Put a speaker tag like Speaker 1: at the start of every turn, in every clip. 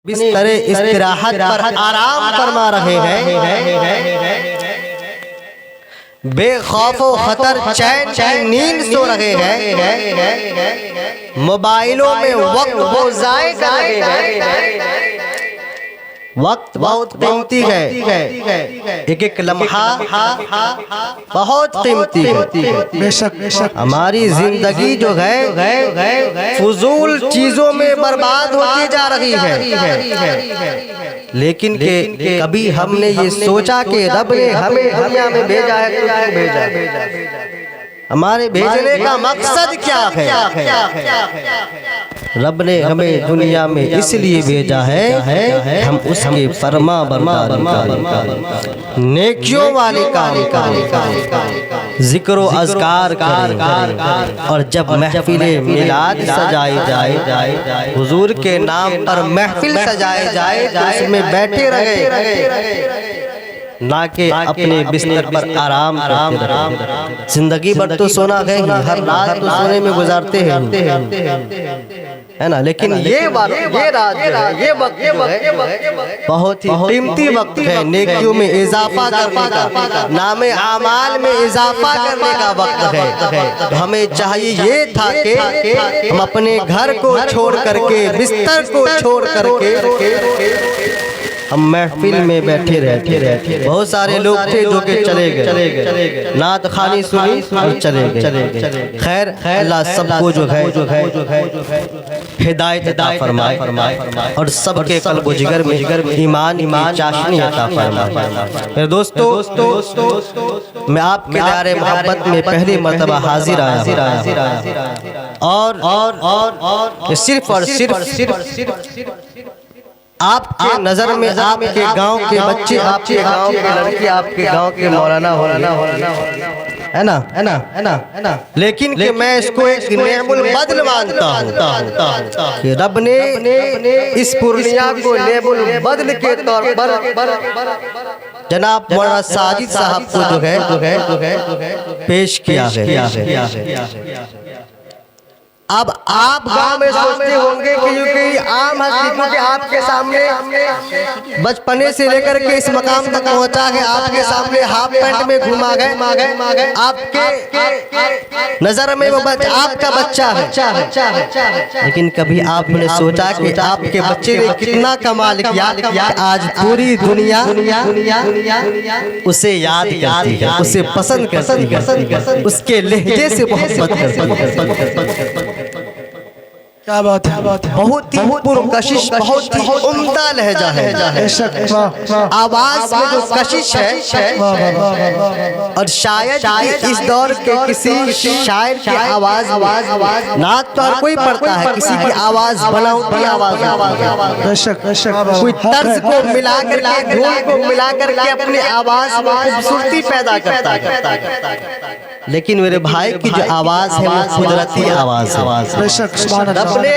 Speaker 1: بستر استراحت پر آرام فرما رہے ہیں، بے خوف و خطر چین کی نیند سو رہے ہیں، موبائلوں میں وقت وہ ضائع کر رہے ہیں۔ وقت بہت قیمتی ہے، ایک ایک لمحہ بہت قیمتی ہے۔
Speaker 2: بے شک
Speaker 1: ہماری زندگی جو ہے فضول چیزوں میں برباد ہوتی جا رہی ہے، لیکن کہ کبھی ہم نے یہ سوچا کہ رب نے ہمیں دنیا میں بھیجا ہے تو کیوں بھیجا ہے؟ ہمارے بھیجنے کا مقصد کیا ہے؟ رب نے ہمیں دنیا میں اس لیے بھیجا ہے ہم اس کے فرما برداری کریں، نیکیوں والے کام کریں، ذکر و اذکار کریں، اور جب محفل میلاد سجائی جائے، حضور کے نام پر محفل سجائے جائے تو اس میں بیٹھے رہے، نہ کہ اپنے بستر پر آرام کرتے رہے۔ زندگی بھر تو سونا ہے ہی، ہر رات تو سونے میں گزارتے ہیں، ہے نا، لیکن یہ رات جو ہے، یہ وقت جو ہے بہت ہی قیمتی وقت ہے، نیکیوں میں اضافہ کرنے کا، نام اعمال میں اضافہ کرنے کا وقت ہے۔ ہمیں چاہیے یہ تھا کہ ہم اپنے گھر کو چھوڑ کر کے، بستر کو چھوڑ کر کے ہم محفل میں بیٹھے رہتے۔ بہت سارے لوگ تھے جو کہ چلے گئے، نعت خوانی سنی اور چلے گئے۔ خیر، اللہ سب کو جو ہے ہدایت عطا فرمائے اور سب کے قلب و جگر میں ایمان کی چاشنی عطا فرمائے۔ میرے دوستو، میں آپ کے دار محبت میں پہلی مرتبہ حاضر آیا اور صرف اور صرف آپ کے نظر میں آپ کے گاؤں کے بچے، آپ کے گاؤں کے لڑکی، آپ کے گاؤں کے مولانا ہے نا، لیکن کہ میں اس کو ایک نعم البدل مانتا ہوں کہ رب نے اس پورنیہ کو نعم البدل کے طور پر جناب مولانا ساجد صاحب کو جو ہے پیش کیا ہے۔ اب آپ گاؤں میں سوچتے ہوں گے کہ یہ عام ہستی، کیونکہ آپ کے سامنے بچپنے سے لے کر کے اس مقام تک پہنچا ہے، آپ کے سامنے ہاف پینٹ میں گھوما گئے، آپ کے نظر میں وہ آپ کا بچہ ہے، لیکن کبھی آپ نے سوچا کہ آپ کے بچے نے کتنا کمال کیا کہ آج پوری دنیا اسے یاد کرتی ہے، اسے پسند کرتی ہے، اس کے لہجے سے محبت کرتی ہے۔
Speaker 2: کیا بات ہے،
Speaker 1: بہت ہی پرکشش، بہت ہی عمدہ لہجہ ہے، آواز میں جو کشش ہے، اور شاید اس دور کے کسی شاعر کی آواز نعت تو ہر کوئی پڑھتا ہے، کسی کی آواز بناوٹی آواز، کوئی طرز کو ملا کر کے، دھن کو ملا کر کے اپنی آواز میں خوبصورتی پیدا کرتا ہے، لیکن میرے بھائی کی جو آواز ہے وہ قدرتی آواز ہے۔ رب نے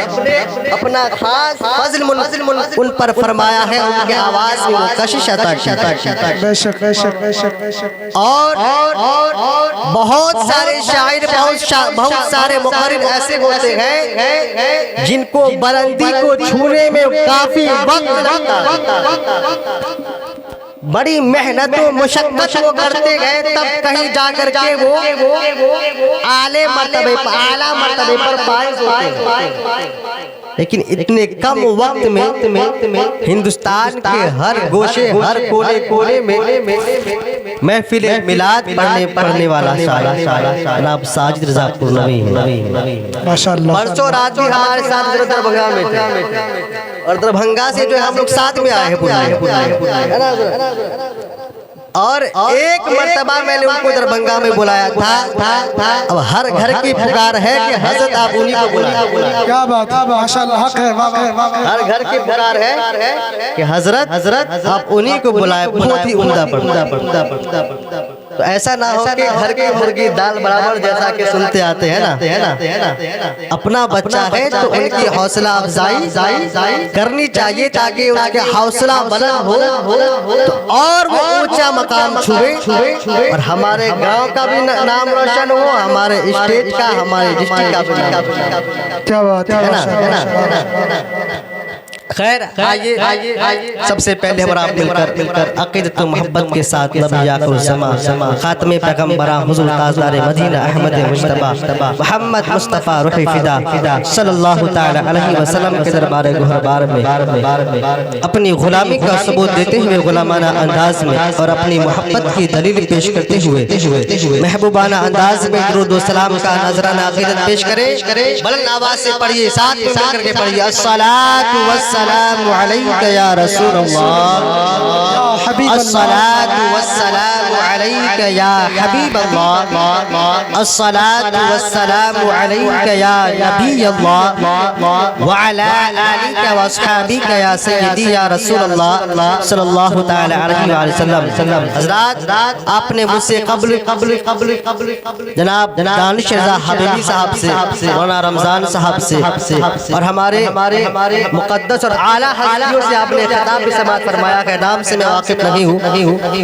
Speaker 1: اپنا خاص فضل ان پر فرمایا ہے، ان کے آواز میں وہ کشش عطا کی، اور بہت سارے شاعر، بہت سارے مقرر ایسے ہوتے ہیں جن کو بلندی کو چھونے میں کافی وقت لگتا ہے، بڑی محنت و مشقت وہ کرتے گئے، تب کہیں جا کر کے وہ اعلی مرتبے پر فائز ہوتے ہیں، لیکن اتنے کم وقت میں ہندوستان کے ہر گوشے، ہر کونے میں محفل میلاد پڑھنے والا شاعر جناب ساجد رضا پورنوی ہے۔
Speaker 2: ماشاءاللہ،
Speaker 1: پرسوں رات بھی ہمارے ساتھ دربھنگا میں تھے، اور دربھنگا سے جو ہم لوگ ساتھ میں آئے ہیں، اور ایک مرتبہ میں نے ان کو دربھنگا میں بلایا تھا، اب ہر گھر کی پکار ہے کہ حضرت آپ انہی کو بلائیں۔
Speaker 2: کیا بات ہے، ماشاءاللہ، حق ہے،
Speaker 1: ہر گھر کی پکار ہے کہ حضرت آپ انہی کو بلائیں، بہت ہی عمدہ پڑھتا۔ تو ایسا نہ ہو کہ گھر کی مرغی دال برابر، جیسا کہ سنتے آتے ہیں نا، اپنا بچہ ہے تو ان کی حوصلہ افزائی کرنی چاہیے تاکہ اس کے حوصلہ بلند ہو تو اور وہ اونچا مقام چھوئے، اور ہمارے گاؤں کا بھی نام روشن ہو، ہمارے اسٹیٹ کا، ہمارے ڈسٹرکٹ کا بھی نام۔
Speaker 2: کیا بات ہے،
Speaker 1: خیر آئیے سب سے پہلے ہم آپ مل کر عقیدت و محبت کے ساتھ نبی آخر الزمان خاتم پیغمبران حضور تاجدار مدینہ احمد مجتبی محمد مصطفیٰ روح فدا صلی اللہ تعالی علیہ وسلم کے دربار گہربار میں اپنی غلامی کا ثبوت دیتے ہوئے غلامانہ انداز میں اور اپنی محبت کی دلیل پیش کرتے ہوئے محبوبانہ انداز میں درود و سلام کا نذرانہ عقیدت پیش کرے بلند آواز سے پڑھیے، ساتھ میں مل کر کے پڑھیے، الصلاۃ والسلام علیک یا رسول اللہ، الصلاۃ والسلام علیک یا حبیب اللہ، الصلاۃ والسلام علیک یا نبی اللہ وعلی آلک واصحابک یا سیدی یا رسول اللہ صلی اللہ تعالی علیہ وآلہ وسلم۔ حضرات آپ نے مجھ سے قبل جناب دانش رضا حبیبی صاحب سے، مولانا رمضان صاحب سے اور ہمارے مقدس اور اعلیٰ حضرتوں سے آپ نے خطاب بھی سماعت فرمایا ہے، نام سے میں واقف نہیں ہوں،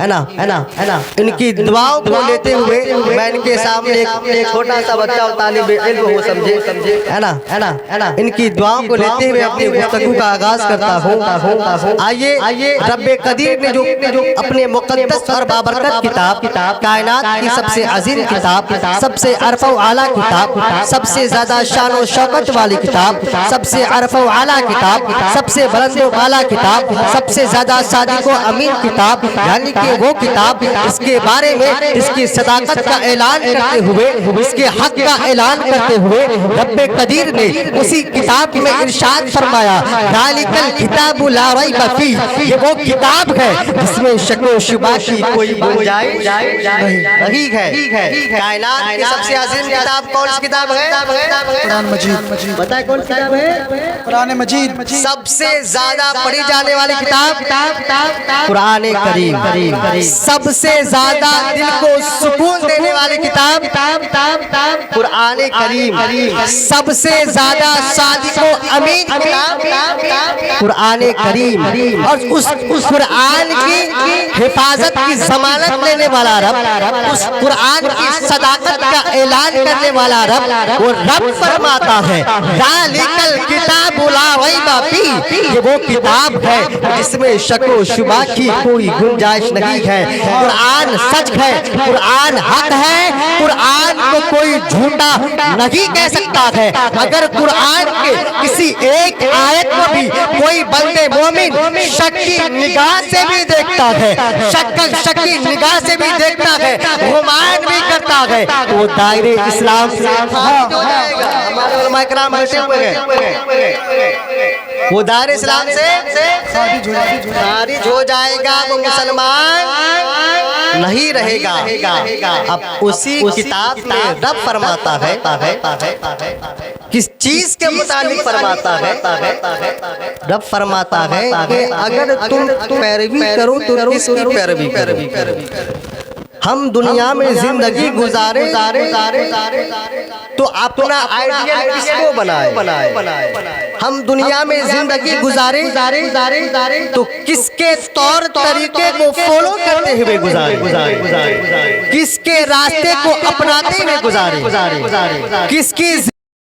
Speaker 1: ہے نا؟ ان کی دعاؤں کو لیتے ہوئے میں ان کے سامنے ایک چھوٹا سا بچہ اور طالب علم ہو سمجھے، ہے نا؟ ان کی دعاؤں کو لیتے ہوئے اپنی گفتگو کا آغاز کرتا ہوں۔ آئیے رب قدیر نے جو اپنے مقدس اور بابرکت کتاب، کائنات کی سب سے عظیم کتاب، سب سے عرف و اعلیٰ کتاب، سب سے زیادہ شان و شوکت والی کتاب، سب سے عرف و اعلیٰ کتاب، سب سے بلند و بالا کتاب، سب سے زیادہ صادق و امین کتاب، یعنی کہ وہ کتاب اس کے بارے میں اس کی صداقت کا اعلان کرتے ہوئے، اس کے حق کا اعلان کرتے ہوئے رب قدیر نے اسی کتاب میں ارشاد فرمایا، ذالک الکتاب لا ریب فیہ، یہ وہ کتاب ہے جس میں شک و شبہ کی کوئی گنجائش نہیں ہے۔ کائنات کی سب سے عظیم کتاب کون سی کتاب ہے؟
Speaker 2: قرآن مجید۔
Speaker 1: بتائیں کون سی کتاب ہے؟
Speaker 2: قرآن مجید۔
Speaker 1: سب سے زیادہ پڑھی جانے والی کتاب قرآن کریم۔ سب سے زیادہ دل کو سکون دینے والی کتاب قرآن کریم۔ سب سے زیادہ صادق و امین کتاب قرآن کریم، اور اس قرآن کی حفاظت کی ضمانت لینے والا رب، اس قرآن کی صداقت کا اعلان کرنے والا رب، وہ رب فرماتا ہے ذالک الکتاب لا ریب فیہ، یہ وہ کتاب ہے جس میں شک و شبہ کی کوئی گنجائش نہیں ہے۔ قرآن سچ ہے، قرآن حق ہے، قرآن کو کوئی جھوٹا نہیں کہہ سکتا ہے۔ اگر قرآن کے کسی ایک آیت کو بھی کوئی بندے مومن شک کی نگاہ سے بھی دیکھتا ہے، شک کی نگاہ سے بھی دیکھتا ہے، گمان بھی کرتا ہے، وہ دائرے اسلام سے خارج ہو جائے گا۔ ہمارے علماء کرام بیٹھے ہوئے ہیں، وہ دائرے اسلام سے خارج ہو جائے گا، وہ مسلمان نہیں رہے گا۔ اب اسی کتاب میں رب فرماتا ہے، کس چیز کے متعلق فرماتا ہے؟ رب فرماتا ہے کہ اگر تم پیروی کرو تو کس کی پیروی کرو؟ ہم دنیا میں زندگی گزارے تو اپنا آئیڈیل کس کو بنائے؟ ہم دنیا میں زندگی گزارے تو کس کے طور طریقے کو فالو کرتے ہوئے گزارے؟ کس کے راستے کو اپناتے ہوئے گزارے؟ کس کی